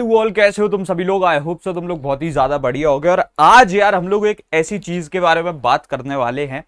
To all, कैसे हो तुम सभी लोग? आई होप सो तुम लोग बहुत ही ज्यादा बढ़िया हो गए। और आज यार हम लोग एक ऐसी चीज के बारे में बात करने वाले हैं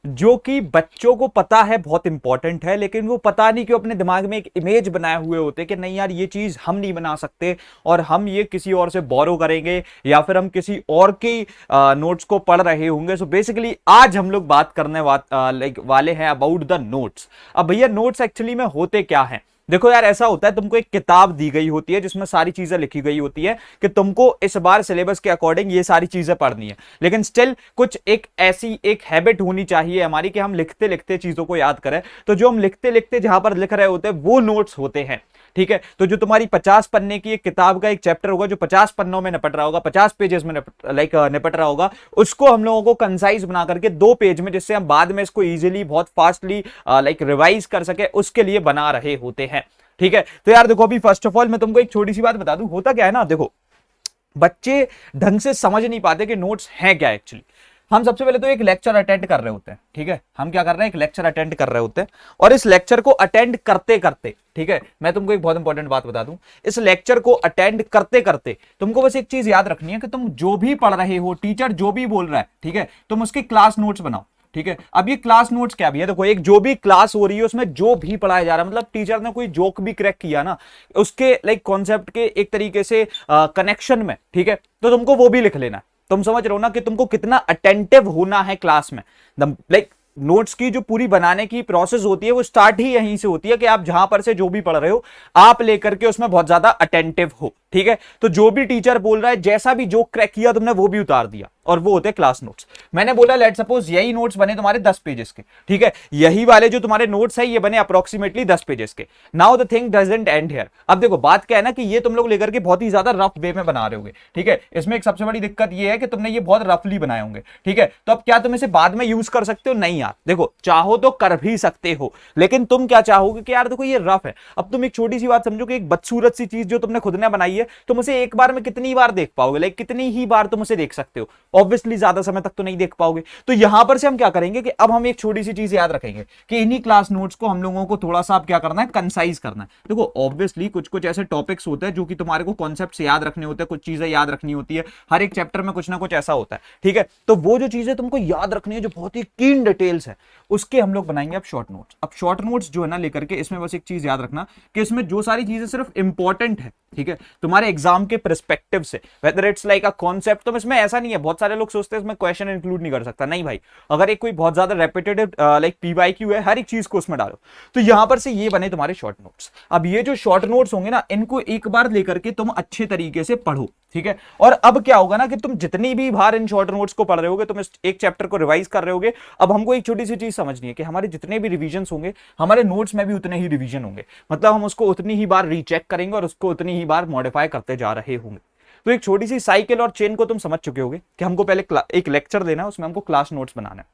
जो कि बच्चों को पता है बहुत इंपॉर्टेंट है, लेकिन वो पता नहीं क्यों अपने दिमाग में एक इमेज बनाए हुए होते कि नहीं यार ये चीज हम नहीं बना सकते और हम ये किसी और से बोरो करेंगे या फिर हम किसी और के नोट्स को पढ़ रहे होंगे। सो बेसिकली आज हम लोग बात करने वाले हैं अबाउट द नोट्स। अब भैया नोट्स एक्चुअली में होते क्या हैं? देखो यार, ऐसा होता है तुमको एक किताब दी गई होती है जिसमें सारी चीजें लिखी गई होती है कि तुमको इस बार सिलेबस के अकॉर्डिंग ये सारी चीजें पढ़नी है, लेकिन स्टिल कुछ एक ऐसी एक हैबिट होनी चाहिए हमारी कि हम लिखते लिखते चीजों को याद करें। तो जो हम लिखते लिखते जहां पर लिख रहे होते हैं वो नोट्स होते हैं, ठीक है। तो जो तुम्हारी 50 पन्ने की एक किताब का एक चैप्टर होगा जो 50 पन्नों में निपट रहा होगा, 50 पेजेस में निपट रहा होगा, उसको हम लोगों को कंसाइज बना करके 2 पेज में, जिससे हम बाद में इसको इजीली बहुत फास्टली रिवाइज कर सके, उसके लिए बना रहे होते हैं, ठीक है। तो यार देखो, अभी फर्स्ट ऑफ ऑल मैं तुमको एक छोटी सी बात बता दूं, होता क्या है ना, देखो बच्चे ढंग से समझ नहीं पाते कि नोट्स हैं क्या एक्चुअली। हम सबसे पहले तो एक लेक्चर अटेंड कर रहे होते हैं, ठीक है। हम क्या कर रहे हैं, एक लेक्चर अटेंड कर रहे होते हैं, और इस लेक्चर को अटेंड करते करते, ठीक है, मैं तुमको एक बहुत इंपॉर्टेंट बात बता दूं, इस लेक्चर को अटेंड करते करते तुमको बस एक चीज याद रखनी है कि तुम जो भी पढ़ रहे हो, टीचर जो भी बोल रहा है, ठीक है, तुम उसके क्लास नोट्स बनाओ, ठीक है। अब ये क्लास नोट्स क्या भी है, देखो एक जो भी क्लास हो रही है उसमें जो भी पढ़ाया जा रहा है, मतलब टीचर ने कोई जोक भी क्रैक किया ना उसके कॉन्सेप्ट के एक तरीके से कनेक्शन में, ठीक है, तो तुमको वो भी लिख लेना। तुम समझ रहे हो ना कि तुमको कितना अटेंटिव होना है क्लास में। नोट्स की जो पूरी बनाने की प्रोसेस होती है वो स्टार्ट ही यहीं से होती है कि आप जहां पर से जो भी पढ़ रहे हो आप लेकर के उसमें बहुत ज्यादा अटेंटिव हो, ठीक है। तो जो भी टीचर बोल रहा है, जैसा भी जोक क्रैक किया तुमने वो भी उतार दिया, और वो होते हैं क्लास नोट्स। मैंने बोला लेट सपोज यही नोट्स बने तुम्हारे 10 पेजेस के, ठीक है, यही वाले जो तुम्हारे नोट्स है ये बने अप्रोक्सीमेटली 10 पेजेस के। Now the thing doesn't and here. अब देखो बात क्या है ना कि ये तुम लोग लेकर के बहुत ही ज्यादा रफ वे में बना रहे होगे, ठीक है। इसमें एक सबसे बड़ी दिक्कत ये है कि तुमने ये बहुत रफली बनाए होंगे, ठीक है। तो अब क्या तुम इसे बाद में यूज कर सकते हो? नहीं यार, देखो चाहो तो कर भी सकते हो, लेकिन तुम क्या चाहोगे कि यार देखो ये रफ है। अब तुम एक छोटी सी बात समझो कि एक बदसूरत सी चीज जो तुमने खुद ने बनाई है, तुम उसे एक बार में कितनी बार देख पाओगे? कितनी ही बार तुम उसे देख सकते हो? ऑब्वियसली ज्यादा समय तक तो नहीं देख पाओगे। तो यहां पर से हम क्या करेंगे कि अब हम एक छोटी सी चीज याद रखेंगे कि इन्हीं क्लास नोट्स को हम लोगों को थोड़ा सा अब क्या करना है, कंसाइज करना है। देखो ऑब्वियसली कुछ कुछ ऐसे टॉपिक्स होते हैं जो कि तुम्हारे को कॉन्सेप्ट्स याद रखने होते हैं, कुछ चीजें याद रखनी होती है, हर एक चैप्टर में कुछ ना कुछ ऐसा होता है, ठीक है। तो वो जो चीजें तुमको याद रखनी है जो बहुत ही कीन डिटेल्स है, उसके हम लोग बनाएंगे अब शॉर्ट नोट्स। अब शॉर्ट नोट्स जो है ना लेकर के, इसमें बस एक चीज याद रखना कि इसमें जो सारी चीजें सिर्फ इंपॉर्टेंट है, ठीक है, तुम्हारे एग्जाम के परस्पेक्टिव से, whether it's like a concept, तो इसमें ऐसा नहीं है, बहुत सारे लोग सोचते हैं इसमें क्वेश्चन इंक्लूड नहीं कर सकता। नहीं भाई, अगर एक कोई बहुत ज्यादा रेपिटेटिव पीवाईक्यू है, हर एक चीज को उसमें डालो। तो यहां पर से ये बने तुम्हारे शॉर्ट नोट्स। अब ये जो शॉर्ट नोट्स होंगे ना, इनको एक बार लेकर के तुम अच्छे तरीके से पढ़ो, ठीक है। और अब क्या होगा ना कि तुम जितनी भी बार इन शॉर्ट नोट्स को पढ़ रहे होगे, तुम इस एक चैप्टर को रिवाइज कर रहे होगे। अब हमको एक छोटी सी चीज समझनी है कि हमारे जितने भी रिवीजन होंगे, हमारे नोट्स में भी उतने ही रिवीजन होंगे, मतलब हम उसको उतनी ही बार रीचेक करेंगे और उसको उतनी ही बार मॉडिफाई करते जा रहे होंगे। तो एक छोटी सी साइकिल और चेन को तुम समझ चुके होगे कि हमको पहले एक लेक्चर देना है, उसमें हमको क्लास नोट्स बनाना है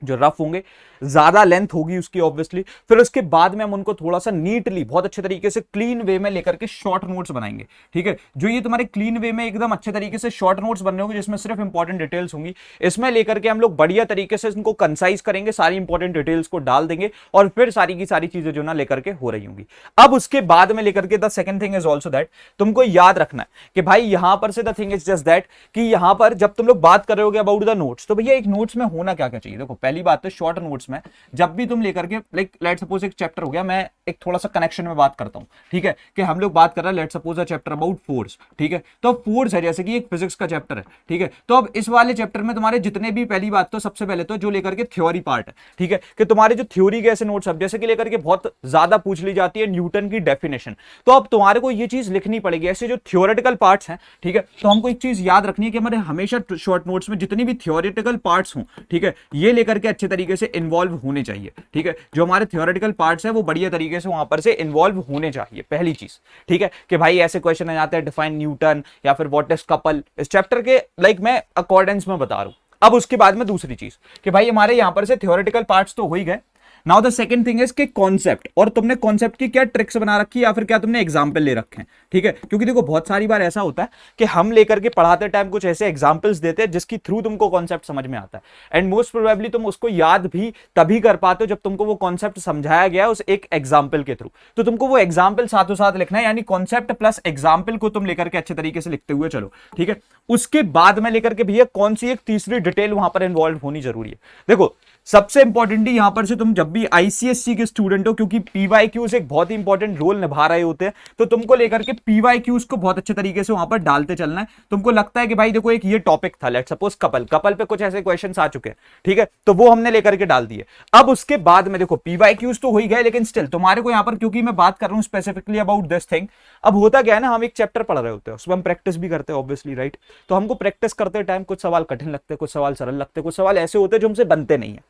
जो रफ होंगे, ज्यादा लेंथ होगी उसकी ऑब्वियसली। फिर उसके बाद में हम उनको थोड़ा सा नीटली, बहुत अच्छे तरीके से क्लीन वे में लेकर के शॉर्ट नोट्स बनाएंगे, ठीक है। जो ये तुम्हारे क्लीन वे में एकदम अच्छे तरीके से शॉर्ट नोट्स बनने होंगे जिसमें सिर्फ इंपॉर्टेंट डिटेल्स होंगी, इसमें लेकर के हम लोग बढ़िया तरीके से इनको कंसाइज करेंगे, सारी इंपॉर्टेंट डिटेल्स को डाल देंगे, और फिर सारी की सारी चीजें जो ना लेकर के हो रही होंगी। अब उसके बाद में लेकर के the second thing is also that, तुमको याद रखना है कि भाई यहां पर से the thing is just that कि यहां पर जब तुम लोग बात कर रहे होगे अबाउट द नोट्स, तो भैया एक नोट्स में होना क्या क्या चाहिए। देखो पहली बात तो शॉर्ट नोट्स में जब भी तुम लेकर के लेट सपोज एक चैप्टर हो गया, मैं एक थोड़ा सा कनेक्शन में बात करता हूं, ठीक है, कि हम लोग बात कर रहे हैं let suppose a chapter about force, ठीक है। तो फोर्स है जैसे कि एक फिजिक्स का चैप्टर है, ठीक है। तो अब इस वाले चैप्टर में तुम्हारे जितने भी, पहली बात तो सबसे पहले तो जो लेकर के थ्योरी पार्ट है, ठीक है, कि तुम्हारे जो थ्योरी के ऐसे नोट्स अब जैसे कि लेकर के बहुत ज्यादा पूछ ली जाती है न्यूटन की डेफिनेशन, तो अब तुम्हारे को ये चीज लिखनी पड़ेगी। ऐसे जो थ्योरेटिकल पार्ट्स हैं, ठीक है, तो हमको एक चीज याद रखनी है कि हमारे हमेशा शॉर्ट नोट्स में जितनी भी थ्योरेटिकल पार्ट्स हों, ठीक है, ये लेकर के अच्छे तरीके से इन्वॉल्व होने चाहिए, ठीक है। जो हमारे थ्योरेटिकल पार्ट्स है वो बढ़िया तरीके से वहां पर से इन्वॉल्व होने चाहिए, पहली चीज, ठीक है। कि भाई ऐसे क्वेश्चन आ जाते हैं डिफाइन न्यूटन या फिर व्हाट इज कपल, इस चैप्टर के मैं अकॉर्डेंस में बता रहा हूं। अब उसके बाद में दूसरी चीज कि भाई हमारे यहां पर से थ्योरेटिकल पार्ट्स तो हो ही गए, now the second thing is कि कॉन्सेप्ट, और तुमने कॉन्सेप्ट की क्या ट्रिक्स बना रखी है या फिर क्या तुमने एग्जाम्पल ले रखे हैं, ठीक है। क्योंकि देखो बहुत सारी बार ऐसा होता है कि हम लेकर के पढ़ाते टाइम कुछ ऐसे एग्जाम्पल्स देते हैं जिसकी थ्रू तुमको कॉन्सेप्ट समझ में आता है, एंड मोस्ट प्रोबेबली तुम उसको याद भी तभी कर पाते हो जब तुमको वो कॉन्सेप्ट समझाया गया उस एक एग्जाम्पल के थ्रू। तो तुमको वो एग्जाम्पल साथों साथ लिखना है, यानी कॉन्सेप्ट प्लस एग्जाम्पल को तुम लेकर के अच्छे तरीके से लिखते हुए चलो, ठीक है। उसके बाद में लेकर के भैया कौन सी एक तीसरी डिटेल वहां पर इन्वॉल्व होनी जरूरी है। देखो सबसे इंपॉर्टेंट यहां पर से तुम जब भी आईसीएससी के स्टूडेंट हो, क्योंकि पीवाईक्यूज एक बहुत ही इंपॉर्टेंट रोल निभा रहे होते हैं, तो तुमको लेकर के पीवाईक्यूज को बहुत अच्छे तरीके से वहां पर डालते चलना है। तुमको लगता है कि भाई देखो एक ये टॉपिक था, लेट्स सपोज कपल पे कुछ ऐसे क्वेश्चंस आ चुके हैं, ठीक है, तो वो हमने लेकर के डाल दिए। अब उसके बाद में देखो पीवाईक्यूज तो हो ही गए, लेकिन स्टिल तुम्हारे को यहां पर, क्योंकि मैं बात कर रहा हूं स्पेसिफिकली अबाउट दिस थिंग, अब होता क्या है ना, हम एक चैप्टर पढ़ रहे होते हैं, उसमें हम प्रैक्टिस भी करते हैं ऑब्वियसली, राइट। तो हमको प्रैक्टिस करते टाइम कुछ सवाल कठिन लगते हैं, कुछ सवाल सरल लगते हैं, कुछ सवाल ऐसे होते हैं जो हमसे बनते नहीं है,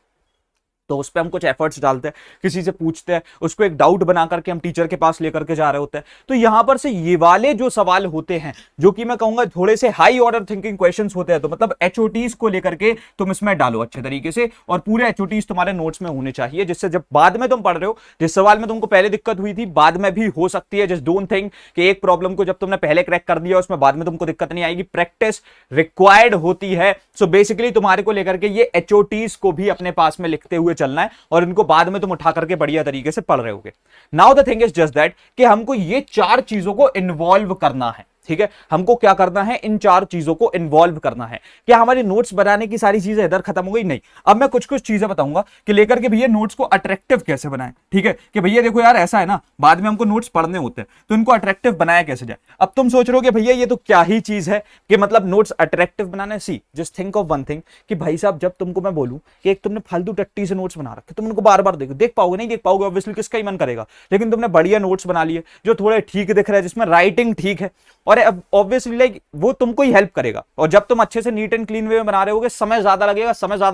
तो उस पर हम कुछ एफर्ट्स डालते हैं, किसी से पूछते हैं, उसको एक डाउट बना करके हम टीचर के पास लेकर के जा रहे होते हैं। तो यहां पर से ये वाले जो सवाल होते हैं, जो कि मैं कहूंगा थोड़े से हाई ऑर्डर थिंकिंग क्वेश्चंस होते हैं, तो मतलब एचओटीज को लेकर के तुम इसमें डालो अच्छे तरीके से, और पूरे एचओटीज तुम्हारे नोट्स में होने चाहिए, जिससे जब बाद में तुम पढ़ रहे हो, जिस सवाल में तुमको पहले दिक्कत हुई थी बाद में भी हो सकती है, जस्ट डोंट थिंक कि एक प्रॉब्लम को जब तुमने पहले क्रैक कर दिया उसमें बाद में तुमको दिक्कत नहीं आएगी। प्रैक्टिस रिक्वायर्ड होती है। सो बेसिकली तुम्हारे को लेकर के ये एचओटीज को भी अपने पास में लिखते हुए चलना है, और को बाद में तुम उठा करके बढ़िया तरीके से पढ़ रहे होगे। Now the thing is just that कि हमको ये चार चीजों को इन्वॉल्व करना है, ठीक है। हमको क्या करना है, इन चार चीजों को इन्वॉल्व करना है। क्या हमारी नोट्स बनाने की सारी चीजें इधर खत्म हो गई? नहीं। अब मैं कुछ कुछ चीजें बताऊंगा कि लेकर के भैया नोट्स को अट्रैक्टिव कैसे बनाएं, ठीक है। कि भैया देखो यार ऐसा है ना, बाद में हमको नोट्स पढ़ने होते हैं, तो इनको अट्रैक्टिव बनाया कैसे जाए। अब तुम सोच रहे हो कि भैया ये तो क्या ही चीज है कि मतलब नोट्स अट्रैक्टिव बनाना है। See just think of one thing कि भाई साहब जब तुमको मैं बोलूं कि एक तुमने फालतू टट्टी से नोट्स बना रखे, तुम उनको बार बार देख पाओगे? नहीं देख पाओगे, ऑब्वियसली किसका ही मन करेगा। लेकिन तुमने बढ़िया नोट्स बना लिए जो थोड़े ठीक दिख रहे हैं, जिसमें राइटिंग ठीक है, और ऑब्वियसली लाइक वो तुमको ही हेल्प करेगा। और जब तुम अच्छे से नीट एंड क्लीन वे में बना रहे होगे, समय ज्यादा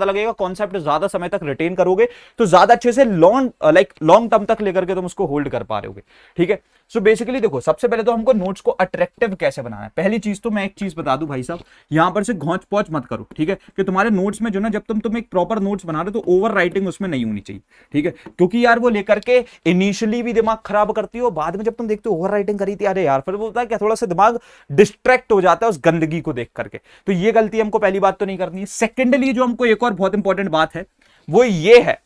लगेगा, कॉन्सेप्ट ज्यादा समय तक रिटेन करोगे, तो ज्यादा अच्छे से लॉन्ग टर्म तक लेकर के तुम उसको होल्ड कर पा रहे होगे, ठीक है। सो बेसिकली देखो सबसे पहले तो हमको नोट्स को अट्रैक्टिव कैसे बनाना है। पहली चीज तो मैं एक चीज बता दूं भाई साहब, यहां पर से घौंच पौच मत करो, ठीक है। कि तुम्हारे नोट्स में जो ना, जब तुम एक प्रॉपर नोट्स बना रहे हो तो ओवर राइटिंग उसमें नहीं होनी चाहिए, ठीक है। क्योंकि यार वो लेकर के इनिशियली भी दिमाग खराब करती हो, बाद में जब तुम देखते हो ओवर राइटिंग करी थी, अरे यार फिर वो होता है क्या, थोड़ा सा दिमाग डिस्ट्रैक्ट हो जाता है उस गंदगी को देख करके। तो ये गलती हमको पहली बात तो नहीं करनी है। सेकेंडली जो हमको एक और बहुत इंपॉर्टेंट बात है वो ये है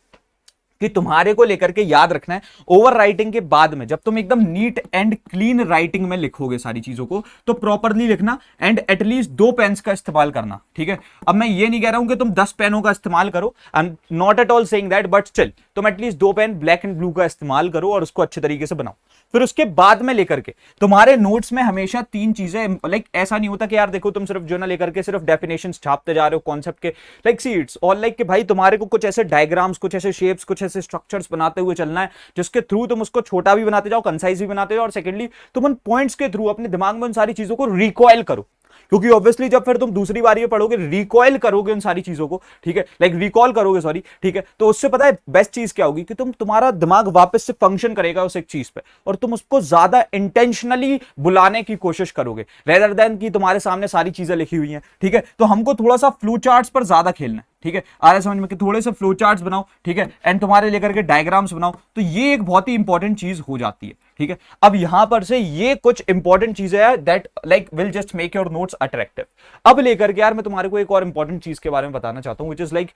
कि तुम्हारे को लेकर के याद रखना है, ओवर राइटिंग के बाद में जब तुम एकदम नीट एंड क्लीन राइटिंग में लिखोगे सारी चीजों को, तो प्रॉपरली लिखना, एंड एटलीस्ट 2 पेन्स का इस्तेमाल करना, ठीक है। अब मैं ये नहीं कह रहा हूं कि तुम 10 पेनों का इस्तेमाल करो, I am not at all saying that, but still तुम at least 2 pen black and blue का इस्तेमाल करो और उसको अच्छे तरीके से बनाओ। फिर उसके बाद में लेकर के तुम्हारे नोट्स में हमेशा 3 चीजें, लाइक ऐसा नहीं होता कि यार देखो तुम सिर्फ जो ना लेकर के सिर्फ डेफिनेशंस छापते जा रहे हो कॉन्सेप्ट के, like see it's all like कि भाई तुम्हारे को कुछ ऐसे डायग्राम्स, कुछ ऐसे शेप्स, कुछ ऐसे स्ट्रक्चर्स बनाते हुए चलना है जिसके थ्रू तुम उसको छोटा भी बनाते जाओ, कंसाइज भी बनाते जाओ, और सेकेंडली तुम उन पॉइंट्स के थ्रू अपने दिमाग में उन सारी चीजों को रिकॉइल करो। क्योंकि ऑब्वियसली जब फिर तुम दूसरी बार ये पढ़ोगे, रिकॉइल करोगे उन सारी चीजों को, ठीक है, लाइक रिकॉल करोगे, सॉरी, ठीक है, तो उससे पता है बेस्ट चीज क्या होगी कि तुम्हारा दिमाग वापस से फंक्शन करेगा उस एक चीज पे, और तुम उसको ज्यादा इंटेंशनली बुलाने की कोशिश करोगे रेदर देन कि तुम्हारे सामने सारी चीजें लिखी हुई हैं, ठीक है। तो हमको थोड़ा सा फ्लो चार्ट्स पर ज्यादा खेलना है, ठीक है। आ रहा समझ में कि थोड़े से फ्लो चार्ट्स बनाओ, ठीक है, एंड तुम्हारे लेकर के डायग्राम्स बनाओ, तो ये एक बहुत ही इंपॉर्टेंट चीज हो जाती है, ठीक है। अब यहां पर से ये कुछ इंपॉर्टेंट चीजें हैं that like will just make your notes attractive. अब लेकर के यार मैं तुम्हारे को एक और इंपॉर्टेंट चीज के बारे में बताना चाहता हूं which is like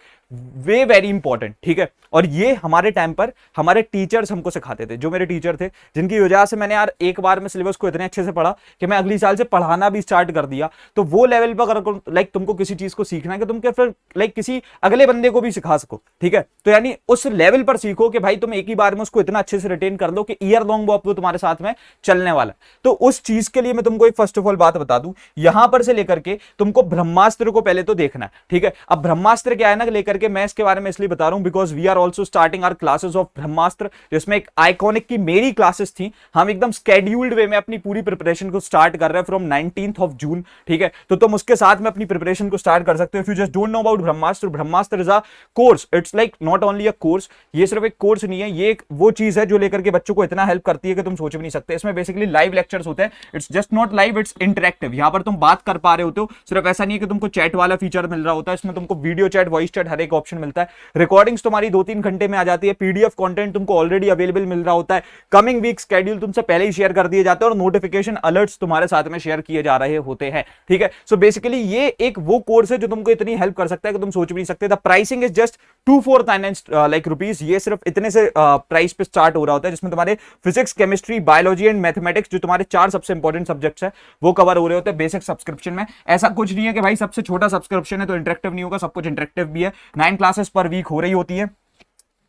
way very important, ठीक है। और ये हमारे टाइम पर हमारे टीचर्स हमको सिखाते थे, जो मेरे टीचर थे, जिनकी वजह से मैंने यार एक बार में सिलेबस को इतने अच्छे से पढ़ा कि मैं अगली साल से पढ़ाना भी स्टार्ट कर दिया। तो वो लेवल पर अगर लाइक तुमको किसी चीज को सीखना है कि तुम क्या फिर लाइक किसी अगले बंदे को भी सिखा सको, ठीक है, तो यानी उस लेवल पर सीखो कि भाई तुम एक ही बार में उसको इतना अच्छे से रिटेन कर लो कि ईयर लॉन्ग वो तुम्हारे साथ में चलने वाला है। तो उस चीज के लिए मैं तुमको एक फर्स्ट ऑफ ऑल बात बता दूं, यहां पर से लेकर के तुमको ब्रह्मास्त्र को पहले तो देखना है, ठीक है। अब ब्रह्मास्त्र क्या है ना लेकर के, मैं इसके बारे में इसलिए बता रहा हूं because we are also starting our classes of Brahmastra, जिसमें एक आइकॉनिक की मेरी क्लासेस थी। हम एकदम स्केड्यूल्ड वे में अपनी पूरी प्रिपरेशन को स्टार्ट कर रहे हैं फ्रॉम 19th of June, ठीक है। तो तुम उसके साथ में अपनी प्रिपरेशन को स्टार्ट कर सकते हो। If you just don't know about Brahmastra, Brahmastra is a course, it's like not only a course, ये सिर्फ एक कोर्स नहीं है, ये एक वो चीज है जो लेकर के बच्चों को इतना हेल्प करती है कि तुम सोच भी नहीं सकते। इसमें बेसिकली लाइव लेक्चर्स होते हैं, it's just not live, it's interactive. यहां पर तुम बात कर पा रहे होते हो, सिर्फ ऐसा नहीं है कि तुमको चैट वाला फीचर मिल रहा होता है, इसमें तुमको वीडियो चैट, वॉइस चैट, हर एक ऑप्शन मिलता है। रिकॉर्डिंग्स तुम्हारी 2-3 घंटे में आ जाती है, पीडीएफ कंटेंट तुमको ऑलरेडी अवेलेबल मिल रहा होता है, कमिंग वीक स्केड्यूल तुमसे पहले ही शेयर कर दिए जाते हैं और नोटिफिकेशन अलर्ट्स तुम्हारे साथ में शेयर किए जा रहे होते हैं, ठीक है। सो बेसिकली ये एक वो कोर्स है जो तुमको इतनी हेल्प कर सकता है कि तुम सोच भी नहीं सकते। The pricing is just 2499 like rupees, ये सिर्फ इतने से प्राइस पे स्टार्ट हो रहा होता है, जिसमें तुम्हारे physics, chemistry, biology and mathematics, जो तुम्हारे 4 सबसे इंपॉर्टेंट सब्जेक्ट्स है, वो कवर हो रहे होते हैं बेसिक सब्सक्रिप्शन में। ऐसा कुछ नहीं है कि भाई सबसे छोटा सब्सक्रिप्शन है तो इंटरेक्टिव नहीं होगा, सब कुछ इंटरेक्टिव भी है। 9 क्लासेस पर वीक हो रही होती है,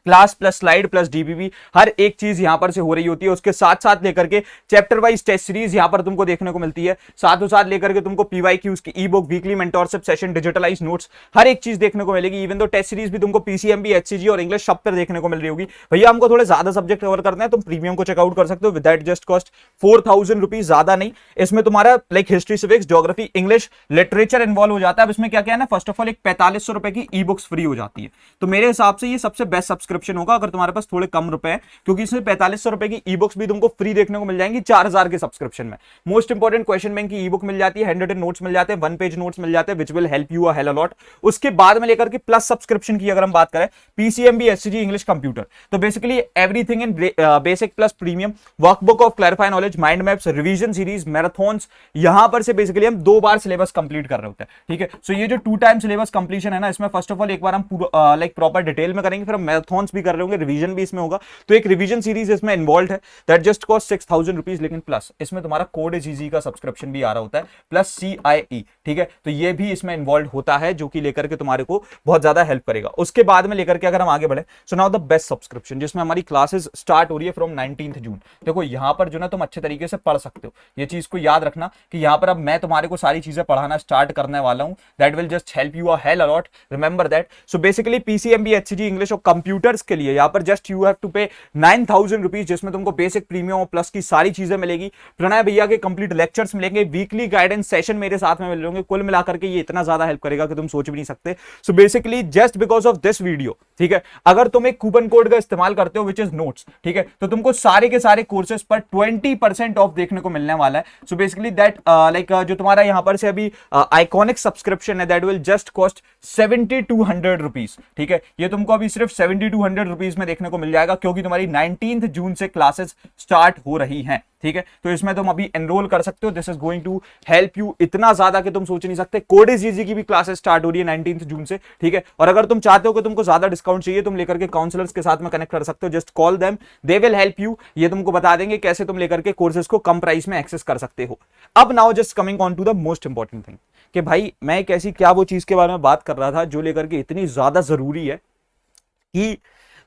class plus slide plus DBB, हर एक चीज यहां पर से हो रही होती है। उसके साथ साथ लेकर के चैप्टर वाइज टेस्ट सीरीज यहां पर तुमको देखने को मिलती है, साथों साथ लेकर के तुमको पीवाईक्यूज की ebook, weekly mentorship session, digitalise notes, हर एक चीज देखने को मिलेगी। इवन तो टेस्ट सीरीज भी तुमको पीसीएमबी, एचसीजी और इंग्लिश सब पर देखने को मिल रही होगी। भैया हमको थोड़े ज्यादा सब्जेक्ट कवर करना है, तुम प्रीमियम को चेकआउट कर सकते हो, with that just cost 4000 rupees, ज्यादा नहीं। इसमें तुम्हारा like history, civics, geography, English, literature involve हो जाता है। अब इसमें क्या क्या है ना, फर्स्ट ऑफ ऑल एक 4500 रुपए की ई बुक्स फ्री हो जाती है, तो मेरे हिसाब से ये सबसे बेस्ट सब्सक्रिप्शन होगा अगर तुम्हारे पास थोड़े कम रुपए हैं, क्योंकि इसमें 4500 रुपए की ई बुक्स भी तुमको फ्री देखने को मिल जाएंगी 4000 के सब्सक्रिप्शन में। मोस्ट इंपोर्टेंट क्वेश्चन बैंक की ई बुक मिल जाती है, 100 नोट्स मिल जाते हैं, 1 पेज नोट्स मिल जाते हैं, which will help you a hello a lot. उसके बाद में लेकर के प्लस सब्सक्रिप्शन की अगर हम बात करें, पीसीएमबी, एचसीजी, इंग्लिश, कंप्यूटर, तो basically everything in basic plus premium, workbook of clarify knowledge, mind maps, revision series, marathons, यहां पर से बेसिकली हम 2 बार सिलेबस कंप्लीट कर रहे होते हैं, ठीक है। सो ये जो 2 टाइम सिलेबस कंप्लीशन है ना, इसमें फर्स्ट ऑफ ऑल एक बार हम पूरा लाइक प्रॉपर डिटेल में करेंगे, फिर हम मैराथन्स भी कर रहे होंगे, रिवीजन भी इसमें होगा। तो एक रिवीजन सीरीज इसमें इन्वॉल्व है, दैट जस्ट कॉस्ट 6000 रुपीज, लेकिन प्लस इसमें तुम्हारा कोड इज इजी का सब्सक्रिप्शन भी आ रहा होता है, प्लस CIE, ठीक है। तो ये भी इसमें इन्वॉल्व होता है, जो कि लेकर के तुम्हारे को बहुत ज्यादा हेल्प करेगा। उसके बाद में लेकर के अगर हम आगे बढ़े, so now the best subscription, जिसमें हमारी क्लासेस स्टार्ट हो रही है फ्रॉम 19 जून। देखो यहां पर जो ना तुम अच्छे तरीके से पढ़ सकते हो, ये चीज को याद रखना कि यहां पर अब मैं तुम्हारे को सारी चीजें पढ़ाना स्टार्ट करने वाला हूं, that will just help you a hello a lot, remember that. So basically PCMB, HCG, English और कंप्यूटर्स के लिए यहां पर जस्ट यू हैव टू पे 9000 रुपीज, जिसमें तुमको बेसिक, प्रीमियम और प्लस की सारी चीजें मिलेगी। प्रणय भैया के कंप्लीट लेक्चर्स मिलेंगे, वीकली गाइडेंस सेशन मेरे साथ में मिल होंगे, कुल मिलाकर के ये इतना ज्यादा हेल्प करेगा कि तुम सोच भी नहीं सकते। So basically just because of this video, ठीक है, अगर तुम एक कूपन कोड का इस्तेमाल करते हो विच इज नोट्स, ठीक है, तो तुमको सारे के सारे कोर्सेज पर 20% ऑफ देखने को मिलने वाला है। सो बेसिकली दैट लाइक जो तुम्हारा यहां पर से अभी आइकॉनिक सब्सक्रिप्शन है, that will just cost 7200 rupees, ठीक है। ये तुमको अभी सिर्फ 7200 रुपीज में देखने को मिल जाएगा, क्योंकि तुम्हारी 19 जून से क्लासेस स्टार्ट हो रही हैं, ठीक है। तो इसमें तुम अभी एनरोल कर सकते हो, this is going to help you इतना ज्यादा कि तुम सोच नहीं सकते। कोड इज इजी की भी क्लासेस स्टार्ट हो रही है 19 जून से, ठीक है। और अगर तुम चाहते हो कि तुमको ज्यादा डिस्काउंट चाहिए, तुम लेकर के काउंसलर्स के साथ में कनेक्ट कर सकते हो, just call them, they will help you, ये तुमको बता देंगे कैसे तुम लेकर के कोर्सेज को कम प्राइस में एक्सेस कर सकते हो। अब now just coming on to the most important thing, कि भाई मैं एक ऐसी क्या वो चीज के बारे में बात कर रहा था जो लेकर के इतनी ज्यादा जरूरी है कि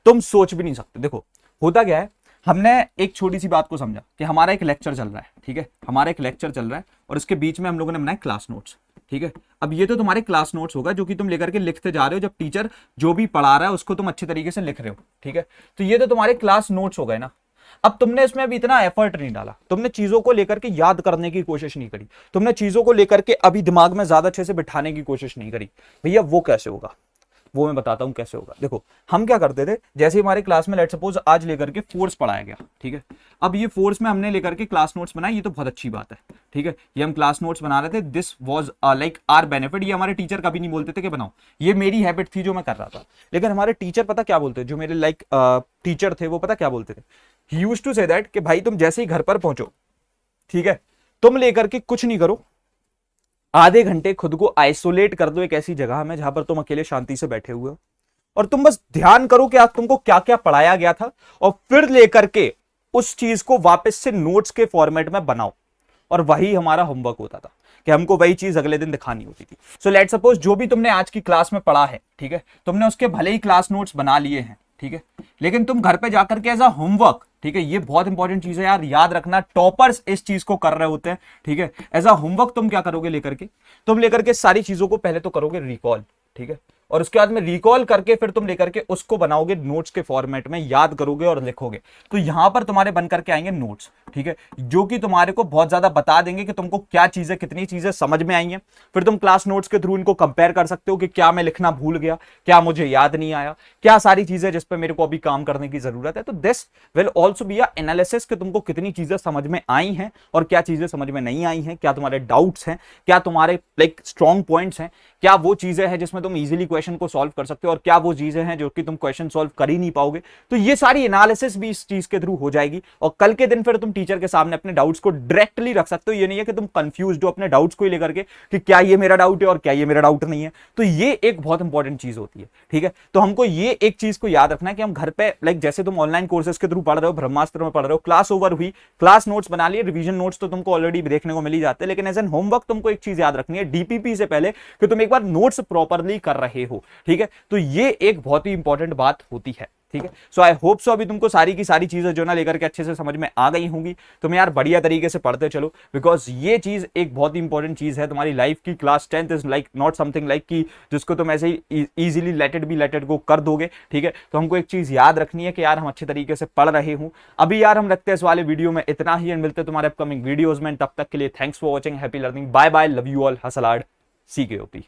तुम सोच भी नहीं सकते। देखो होता क्या है, हमने एक छोटी सी बात को समझा कि हमारा एक लेक्चर चल रहा है, ठीक है, हमारा एक लेक्चर चल रहा है और इसके बीच में हम लोगों ने बनाए क्लास नोट्स, ठीक है। अब ये तो तुम्हारे क्लास नोट्स होगा जो कि तुम लेकर के लिखते जा रहे हो, जब टीचर जो भी पढ़ा रहा है उसको तुम अच्छे तरीके से लिख रहे हो, ठीक है। तो ये तो तुम्हारे क्लास नोट्स हो गए ना। अब तुमने इसमें अभी इतना एफर्ट नहीं डाला, तुमने चीजों को लेकर के याद करने की कोशिश नहीं करी, तुमने चीजों को लेकर के अभी दिमाग में ज्यादा अच्छे से बिठाने की कोशिश नहीं करी। भैया वो कैसे होगा, वो मैं बताता हूं कैसे होगा। देखो हम क्या करते थे, जैसे हमारे क्लास में लेट सपोज आज लेकर के फोर्स पढ़ाया गया, ठीक है। अब ये फोर्स में हमने लेकर के क्लास नोट्स बनाए, ये तो बहुत अच्छी बात है, ठीक है। ये हम क्लास नोट्स बना रहे थे, this was like our benefit. ये हमारे टीचर कभी नहीं बोलते थे कि बनाओ, ये मेरी हैबिट थी जो मैं कर रहा था। लेकिन हमारे टीचर पता क्या बोलते, जो मेरे लाइक टीचर थे वो पता क्या बोलते थे, he used to say that कि भाई तुम जैसे ही घर पर पहुंचो, ठीक है, तुम लेकर के कुछ नहीं करो, आधे घंटे खुद को आइसोलेट कर दो एक ऐसी जगह में जहां पर तुम अकेले शांति से बैठे हुए हो, और तुम बस ध्यान करो कि आज तुमको क्या क्या पढ़ाया गया था, और फिर लेकर के उस चीज को वापस से नोट्स के फॉर्मेट में बनाओ। और वही हमारा होमवर्क होता था कि हमको वही चीज अगले दिन दिखानी होती थी। सो लेट सपोज जो भी तुमने आज की क्लास में पढ़ा है, ठीक है, तुमने उसके भले ही क्लास नोट्स बना लिए हैं, ठीक है, लेकिन तुम घर पे जाकर के एज अ होमवर्क, ठीक है, ये बहुत इंपॉर्टेंट चीज है यार, याद रखना, टॉपर्स इस चीज को कर रहे होते हैं, ठीक है। एज अ होमवर्क तुम क्या करोगे लेकर के, तुम लेकर के सारी चीजों को पहले तो करोगे रिकॉल, ठीक है, और उसके बाद में रिकॉल करके फिर तुम लेकर के उसको बनाओगे नोट्स के फॉर्मेट में, याद करोगे और लिखोगे। तो यहां पर तुम्हारे बन करके आएंगे नोट्स, ठीक है, जो कि तुम्हारे को बहुत ज्यादा बता देंगे कि तुमको क्या चीजें, कितनी चीजें समझ में आई हैं। फिर तुम क्लास नोट्स के थ्रू इनको कंपेयर कर सकते हो कि क्या मैं लिखना भूल गया, क्या मुझे याद नहीं आया, क्या सारी चीजें जिस पे मेरे को अभी काम करने की जरूरत है। तो this will also be a analysis कि तुमको कितनी चीजें समझ में आई हैं और क्या चीजें समझ में नहीं आई हैं, क्या तुम्हारे डाउट्स हैं, क्या तुम्हारे लाइक स्ट्रॉन्ग पॉइंट्स हैं, क्या वो चीजें हैं जिसमें तुम इजीली क्वेश्चन को सॉल्व कर सकते हो और क्या वो चीजें हैं जो कि तुम क्वेश्चन सॉल्व कर ही नहीं पाओगे। तो ये सारी एनालिसिस भी इस चीज के थ्रू हो जाएगी और कल के दिन फिर तुम टीचर के सामने अपने डाउट्स को डायरेक्टली रख सकते हो। ये नहीं है कि तुम कंफ्यूज हो अपने डाउट्स को लेकर के कि क्या ये मेरा डाउट है और क्या ये मेरा डाउट नहीं है। तो ये एक बहुत इंपॉर्टेंट चीज होती है, ठीक है। तो हमको ये एक चीज को याद रखना है कि हम घर पे लाइक जैसे तुम ऑनलाइन कोर्सेज के थ्रू पढ़ रहे हो, ब्रह्मास्त्र में पढ़ रहे हो, क्लास ओवर हुई, क्लास नोट्स बना लिए, रिवीजन नोट्स तो तुमको ऑलरेडी देखने को मिल ही जाते हैं, लेकिन एज एन होमवर्क तुमको एक चीज याद रखनी है डीपीपी से पहले कि तुम एक बार नोट्स प्रॉपरली कर रहे हो, ठीक है। तो ये एक बहुत ही इंपॉर्टेंट बात होती है, ठीक है। सो आई होप सो अभी तुमको सारी की सारी चीजें जो ना लेकर के अच्छे से समझ में आ गई होंगी। तुम यार बढ़िया तरीके से पढ़ते चलो, बिकॉज ये चीज एक बहुत ही इंपॉर्टेंट चीज है तुम्हारी लाइफ की। Class 10th is like not something like कि जिसको तुम ऐसे ही इजीली लेट इट गो कर दोगे, ठीक है। तो हमको एक चीज याद रखनी है कि यार हम अच्छे तरीके से पढ़ रहे हूं। अभी यार हम रखते हैं इस वाले वीडियो में इतना ही, मिलते हैं तुम्हारे अपकमिंग वीडियोज में। तब तक के लिए thanks for watching, happy learning, bye bye, love you all, हसलाड, CKOP।